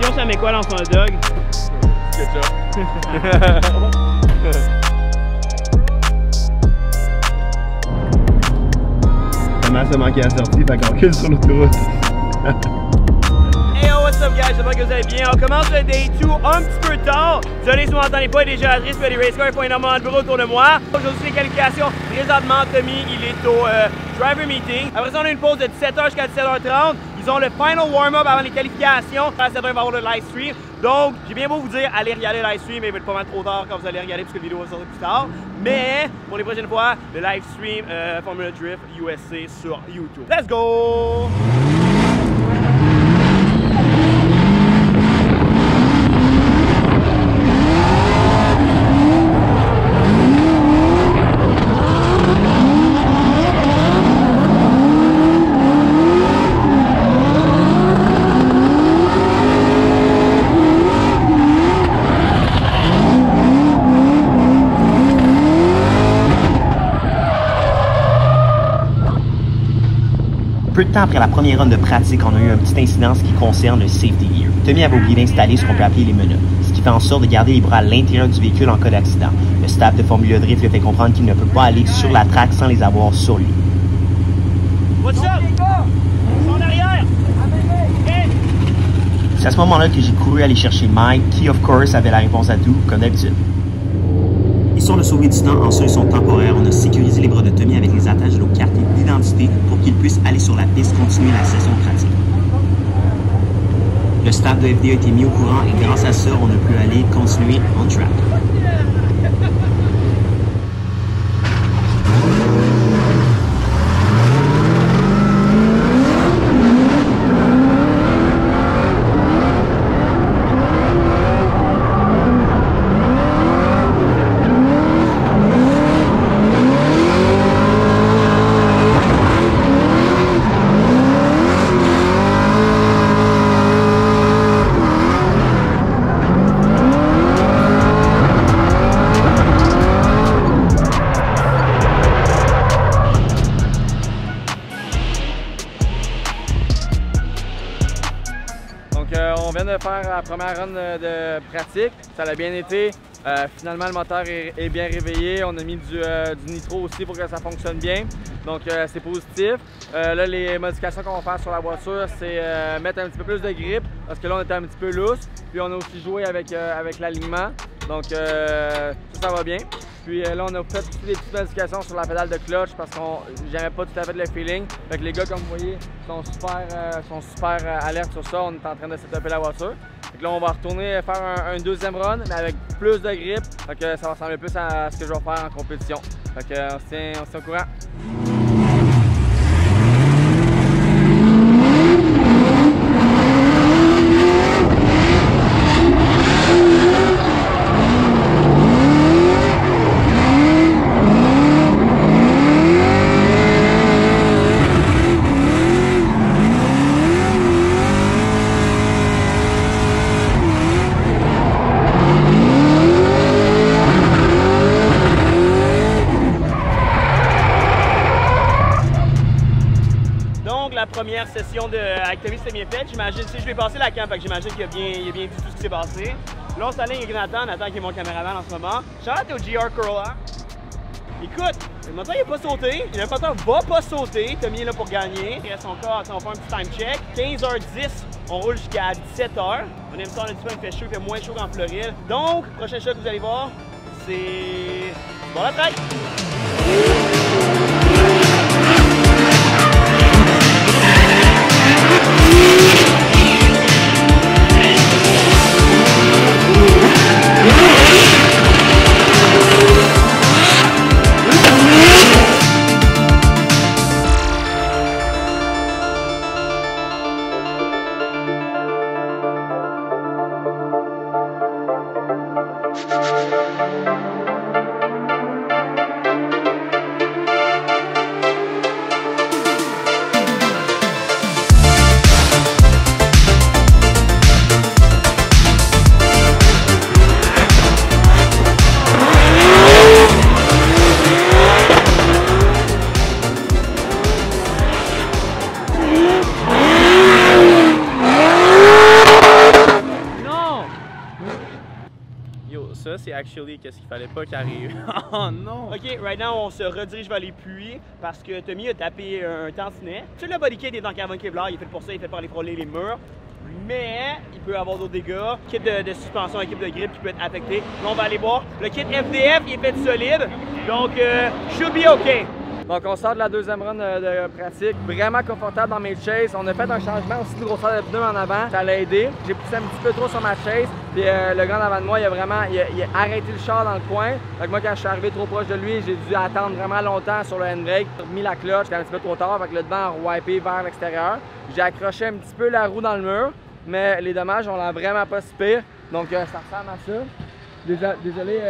Guillaume, ça met quoi dans son hot dog? Ketchup. Comment ça manquait la sortie, fait qu'on recule sur l'autoroute. Hey yo, what's up guys, j'espère que vous allez bien. On commence le day 2 un petit peu tard. Désolé si vous m'entendez pas, il y a des gératrices, il y a des race cars, il faut énormément de bureau autour de moi. Aujourd'hui, les qualifications. Présentement, Tommy, il est au driver meeting. Après ça, on a une pause de 17h jusqu'à 17h30. Ils ont le final warm-up avant les qualifications. À 7h, il va y avoir le live stream. Donc, j'ai bien beau vous dire, allez regarder le live stream, mais il va être pas mal trop tard quand vous allez regarder parce que la vidéo va sortir plus tard. Mais, pour les prochaines fois, le live stream Formula Drift USA sur YouTube. Let's go! Peu de temps après la première run de pratique, on a eu un petit incident qui concerne le safety gear. Tommy avait oublié d'installer ce qu'on peut appeler les menottes, ce qui fait en sorte de garder les bras à l'intérieur du véhicule en cas d'accident. Le staff de Formula Drift lui a fait comprendre qu'il ne peut pas aller sur la track sans les avoir sur lui. What's up? Ils sont en arrière! C'est à ce moment-là que j'ai couru aller chercher Mike, qui of course avait la réponse à tout, comme d'habitude. Histoire de sauver du temps en solution temporaire, on a sécurisé les bras de Tommy avec les attaches de nos cartes d'identité pour qu'il puisse aller sur la piste continuer la session pratique. Le staff de FD a été mis au courant et grâce à ça, on a pu aller continuer on track. On vient de faire la première run de pratique, ça a bien été. Finalement, le moteur est bien réveillé. On a mis du nitro aussi pour que ça fonctionne bien. Donc, c'est positif. Là, les modifications qu'on va faire sur la voiture, c'est mettre un petit peu plus de grip parce que là, on était un petit peu loose. Puis, on a aussi joué avec l'alignement. Donc, ça va bien. Puis là, on a fait toutes les petites modifications sur la pédale de clutch parce qu'on j'avais pas tout à fait le feeling. Fait que les gars, comme vous voyez, sont super alertes sur ça. On est en train de setuper la voiture. Fait que là, on va retourner faire un deuxième run, mais avec plus de grip. Fait que ça va ressembler plus à ce que je vais faire en compétition. Fait que on se tient au courant. La première session avec Tommy c'était bien fait. J'imagine, je lui ai passé la cam, fait que j'imagine qu'il a bien dit tout ce qui s'est passé. Là, on s'aligne avec Nathan qui est mon caméraman en ce moment. Shout-out au GR Corolla. Écoute, le moteur il n'a pas sauté, le moteur va pas sauter. Tommy est là pour gagner. Il reste encore, on va faire un petit time check. 15h10, on roule jusqu'à 17h. On aime ça, on a du fun, il fait chaud, il fait moins chaud qu'en Floride. Donc, prochain shot que vous allez voir, c'est bon la track. c'est actually qu'est-ce qu'il fallait pas qu'il arrive. Oh non! Ok, right now, on se redirige vers les puits parce que Tommy a tapé un tantinet. Tu sais, le body kit est en carbone Kevlar, il est fait pour ça, il est fait pour aller frôler les murs. Mais il peut avoir d'autres dégâts. Kit de suspension, équipe de grip qui peut être affecté. Là, on va aller voir. Le kit FDF, il est fait solide. Donc, should be OK. Donc, on sort de la deuxième run de pratique. Vraiment confortable dans mes chases. On a fait un changement aussi de grosseur de pneus en avant. Ça l'a aidé. J'ai poussé un petit peu trop sur ma chase. Puis le gars en avant de moi, il a arrêté le char dans le coin. Donc, moi, quand je suis arrivé trop proche de lui, j'ai dû attendre vraiment longtemps sur le handbrake. J'ai remis la clutch. C'était un petit peu trop tard. Fait que le devant a wipé vers l'extérieur. J'ai accroché un petit peu la roue dans le mur. Mais les dommages, on l'a vraiment pas si pire. Donc, ça ressemble à ça. Désolé,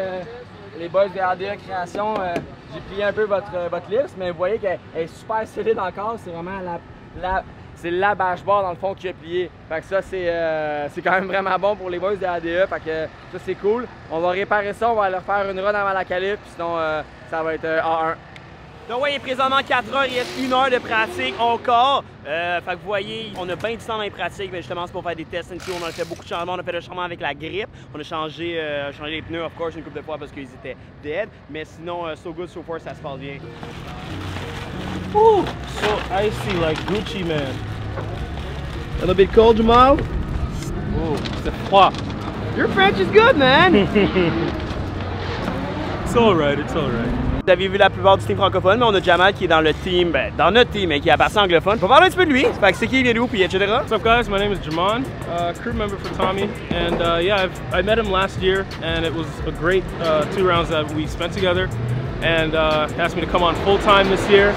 les boys de ADA Création. J'ai plié un peu votre liste, mais vous voyez qu'elle est super solide encore. C'est vraiment c'est la bâche-barre dans le fond qui a plié. Fait que ça, c'est quand même vraiment bon pour les boys de ADA. Fait que ça, c'est cool. On va réparer ça, on va leur faire une run avant la qualif, puis sinon, ça va être A1. Donc, ouais, il est présentement 4 heures, il reste 1 heure de pratique encore. Fait que vous voyez, on a bien du temps dans les pratiques, mais justement, c'est pour faire des tests. On a fait beaucoup de changements. On a fait le changement avec la grippe. On a changé les pneus, of course, une couple de fois parce qu'ils étaient dead. Mais sinon, so good, so far, ça se passe bien. Ooh, so icy like Gucci, man. A little bit cold, Jamal? Oh, c'est froid. Your French is good, man! It's alright, it's alright. Vous avez vu la plupart du team francophone, mais on a Jamal qui est dans le team, dans notre team, mais qui est partie anglophone. On va parler un petit peu de lui. Fait que c'est qui, il vient d'où, puis etc. What's up, guys? My name is Jamon, crew member for Tommy, and yeah, I met him last year, and it was a great 2 rounds that we spent together, and asked me to come on full time this year.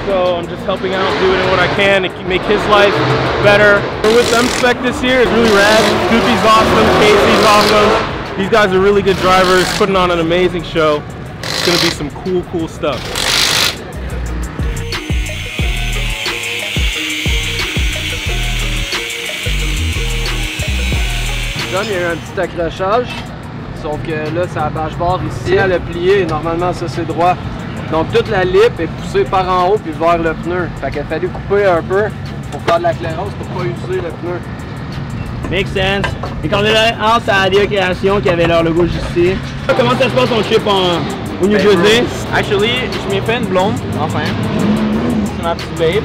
So I'm just helping out, doing what I can to make his life better. We're with M-Spec this year. It's really rad. Scoopy's awesome, Casey's awesome. These guys are really good drivers, putting on an amazing show. It's gonna be some cool stuff. John, il y a eu un petit accrochage, sauf que là, c'est la bâche-barre ici, elle a plié, et normalement ça c'est droit. Donc toute la lip est poussée par en haut puis vers le pneu. Fait qu'il a fallu couper un peu pour faire de la clairance pour pas utiliser le pneu. Make sense. Et quand on est là, c'est à ADA Création qui avait leur logo juste ici. Comment ça se passe ton trip au New Jersey? Actually, je m'ai fait une blonde, enfin. C'est ma petite babe.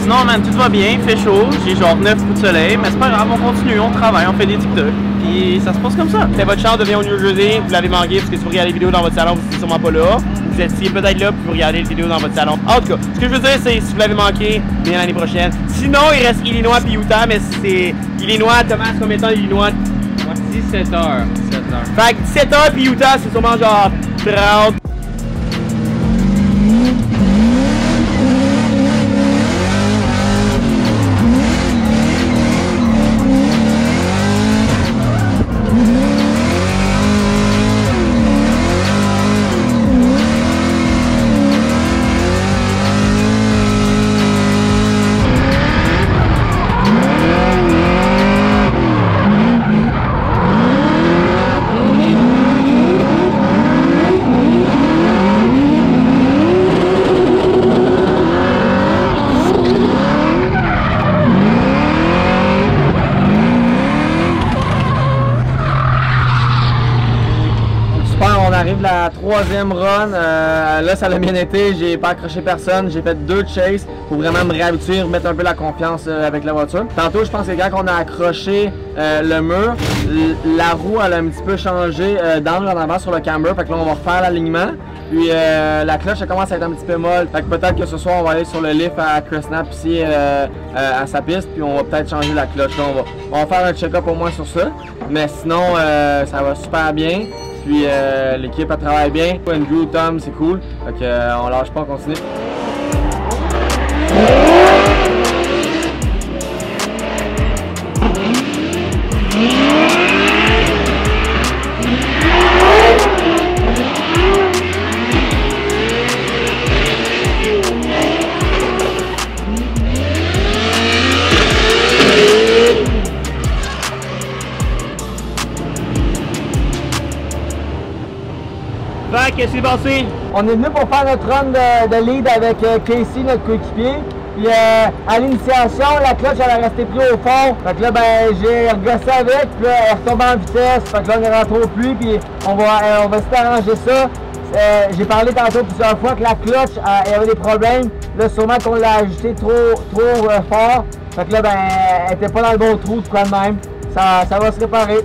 Sinon, man, tout va bien, il fait chaud, j'ai genre 9 coups de soleil, mais c'est pas grave, on continue, on travaille, on fait des TikTok, puis ça se passe comme ça. C'est votre chance de venir au New Jersey, vous l'avez manqué parce que si vous regardez les vidéos dans votre salon, vous n'étiez sûrement pas là. Vous étiez peut-être là, puis vous regardez les vidéos dans votre salon. En tout cas, ce que je veux dire, c'est si vous l'avez manqué, venez l'année prochaine. Sinon, il reste Illinois puis Utah, mais c'est Illinois, Thomas, combien de temps Illinois? 17 heures. 17 heures. Fait que 17 heures puis Utah, c'est sûrement genre 30. Arrive la 3e run, là ça a bien été, j'ai pas accroché personne, j'ai fait 2 chases pour vraiment me réhabituer, remettre un peu la confiance avec la voiture. Tantôt je pense que quand on a accroché le mur, la roue elle a un petit peu changé d'angle en avant sur le camber, fait que là on va refaire l'alignement. Puis la cloche elle commence à être un petit peu molle, fait que peut-être que ce soir on va aller sur le lift à Chris Knapp ici à sa piste, puis on va peut-être changer la cloche. Là, on va faire un check-up au moins sur ça, mais sinon ça va super bien. Puis l'équipe elle travaille bien. Andrew, Tom, c'est cool. Fait que on lâche pas, on continue. Qu'est-ce qui s'est passé? On est venu pour faire notre run de lead avec Casey, notre coéquipier. Puis à l'initiation, la clutch elle est restée plus au fond. Fait que là, ben, j'ai regossé avec, puis là, elle est retombée en vitesse. Fait que là, on est rentré au pluie, puis on va essayer d'arranger ça. J'ai parlé tantôt plusieurs fois que la clutch il y avait des problèmes. Là, sûrement qu'on l'a ajusté trop fort. Fait que là, ben, elle était pas dans le bon trou, de quoi de même. Ça va se réparer.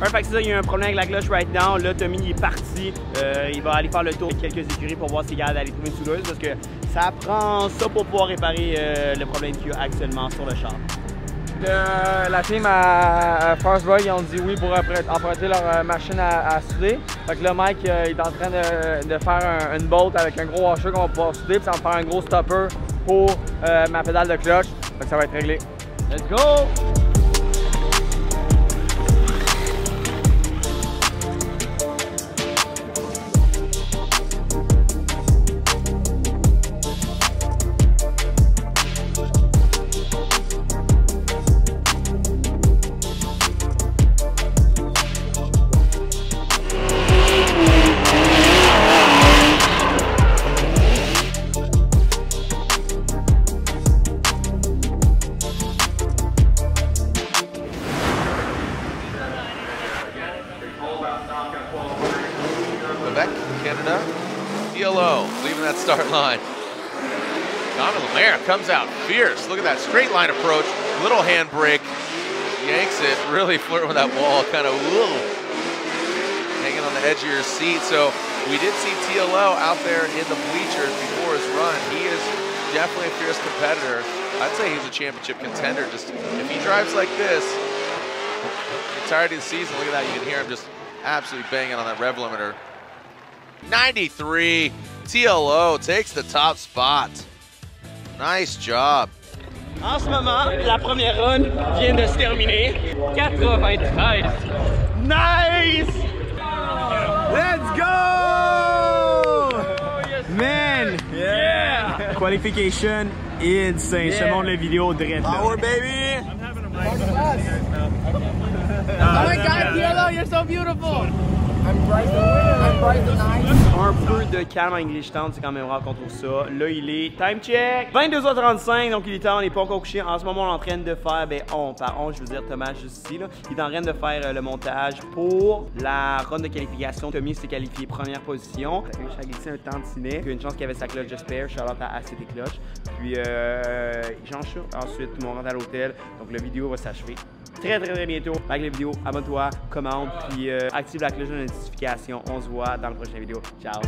Fait que ça, il y a un problème avec la clutch right now. Là, Tommy il est parti. Il va aller faire le tour de quelques écuries pour voir s'il est capable d'aller trouver une souleuse parce que ça prend ça pour pouvoir réparer le problème qu'il y a actuellement sur le char. La team à First Roy, ils ont dit oui pour emprunter leur machine à souder. Fait que là, Mike il est en train de faire une bolt avec un gros washer qu'on va pouvoir souder, puis ça va me faire un gros stopper pour ma pédale de clutch. Fait que ça va être réglé. Let's go! Quebec, Canada, TLO leaving that start line. Tommy Lemaire comes out fierce. Look at that straight line approach, little handbrake, yanks it, really flirting with that wall, kind of hanging on the edge of your seat. So we did see TLO out there in the bleachers before his run. He is definitely a fierce competitor. I'd say he's a championship contender. Just if he drives like this, the entirety of the season, look at that, you can hear him just absolutely banging on that rev limiter. 93, TLO takes the top spot. Nice job. En ce moment, la première run vient de se terminer. 93. Nice! Let's go! Man! Yeah! Qualification insane. Je te montre la vidéo direct là. Power baby! Oh my God, TLO, you're so beautiful! Un peu de calme en English Town, c'est quand même rare qu'on trouve ça. Là, il est time check 22h35, donc il est temps, on n'est pas encore couché. En ce moment, on est en train de faire, je veux dire Thomas juste ici, là, il est en train de faire le montage pour la run de qualification. Tommy s'est qualifié première position. Il a glissé un tantinet. Il y a une chance qu'il avait sa clutch de spare. Charlotte a assez des clutches. Puis, il change ça. Ensuite, tout le monde rentre à l'hôtel. Donc, la vidéo va s'achever très bientôt. Like la vidéo, abonne-toi, commente, puis active la cloche de notification. On se voit dans la prochaine vidéo. Ciao!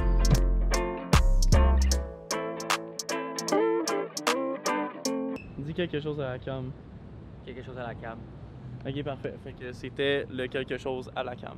Dis quelque chose à la cam. Quelque chose à la cam. Ok, parfait. Fait que c'était le quelque chose à la cam.